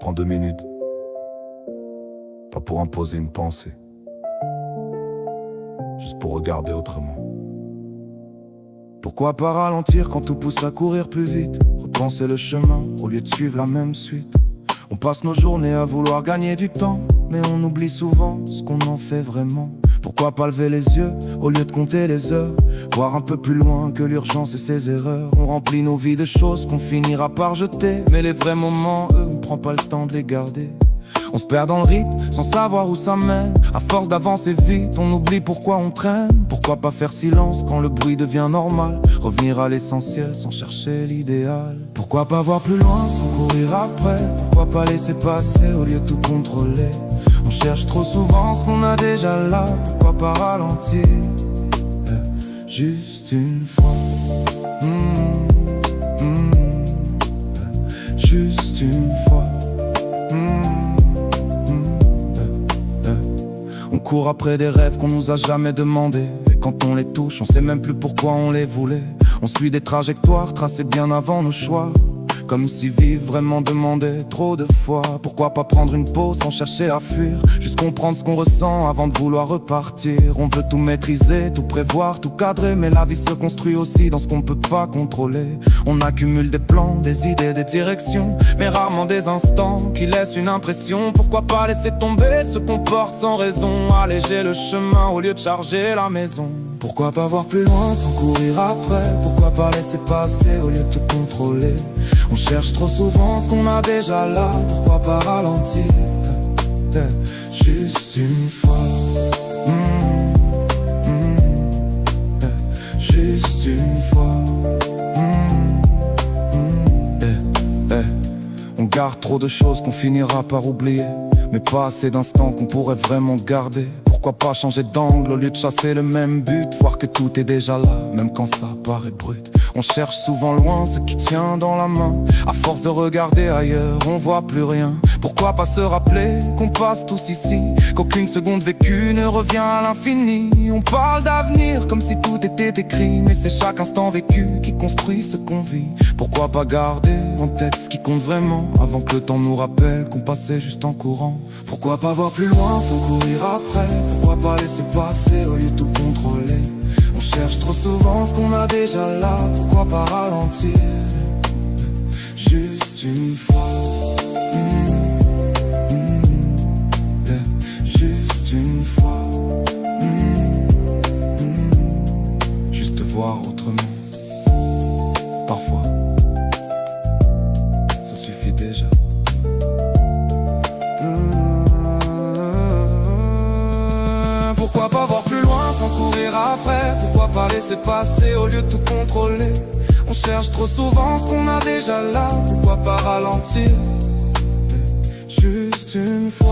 prends 2 minutes, pas pour imposer une pensée, juste pour regarder autrement. Pourquoi pas ralentir quand tout pousse à courir plus vite? Repenser le chemin au lieu de suivre la même suite. On passe nos journées à vouloir gagner du temps, mais on oublie souvent ce qu'on en fait vraiment. Pourquoi pas lever les yeux au lieu de compter les heures, voir un peu plus loin que l'urgence et ses erreurs. On remplit nos vies de choses qu'on finira par jeter, mais les vrais moments, eux, on prend pas le temps de les garder. On se perd dans le rythme sans savoir où ça mène. À force d'avancer vite, on oublie pourquoi on traîne. Pourquoi pas faire silence quand le bruit devient normal? Revenir à l'essentiel sans chercher l'idéal. Pourquoi pas voir plus loin sans courir après? Pourquoi pas laisser passer au lieu de tout contrôler? On cherche trop souvent ce qu'on a déjà là. Pourquoi pas ralentir juste une fois? Juste une fois. On court après des rêves qu'on nous a jamais demandé, et quand on les touche, on sait même plus pourquoi on les voulait. On suit des trajectoires tracées bien avant nos choix, comme si vivre vraiment demandait trop de fois. Pourquoi pas prendre une pause sans chercher à fuir, juste comprendre ce qu'on ressent avant de vouloir repartir. On veut tout maîtriser, tout prévoir, tout cadrer, mais la vie se construit aussi dans ce qu'on peut pas contrôler. On accumule des plans, des idées, des directions, mais rarement des instants qui laissent une impression. Pourquoi pas laisser tomber ce qu'on porte sans raison, alléger le chemin au lieu de charger la maison. Pourquoi pas voir plus loin sans courir après? Pourquoi pas laisser passer au lieu de tout contrôler? On cherche trop souvent ce qu'on a déjà là. Pourquoi pas ralentir juste une fois? Juste une fois. On garde trop de choses qu'on finira par oublier, mais pas assez d'instants qu'on pourrait vraiment garder. Pourquoi pas changer d'angle au lieu de chasser le même but? Voir que tout est déjà là, même quand ça paraît brut. On cherche souvent loin ce qui tient dans la main. À force de regarder ailleurs, on voit plus rien. Pourquoi pas se rappeler qu'on passe tous ici, qu'aucune seconde vécue ne revient à l'infini. On parle d'avenir comme si tout était écrit, mais c'est chaque instant vécu qui construit ce qu'on vit. Pourquoi pas garder en tête ce qui compte vraiment, avant que le temps nous rappelle qu'on passait juste en courant. Pourquoi pas voir plus loin sans courir après? Pourquoi pas laisser passer au lieu de tout contrôler? On cherche trop souvent ce qu'on a déjà là. Pourquoi pas ralentir juste une fois? Juste une fois. Juste voir autrement. Parfois ça suffit déjà. Pourquoi pas voir plus loin sans courir après? Pourquoi pas laisser passer au lieu de tout contrôler? On cherche trop souvent ce qu'on a déjà là. Pourquoi pas ralentir juste une fois?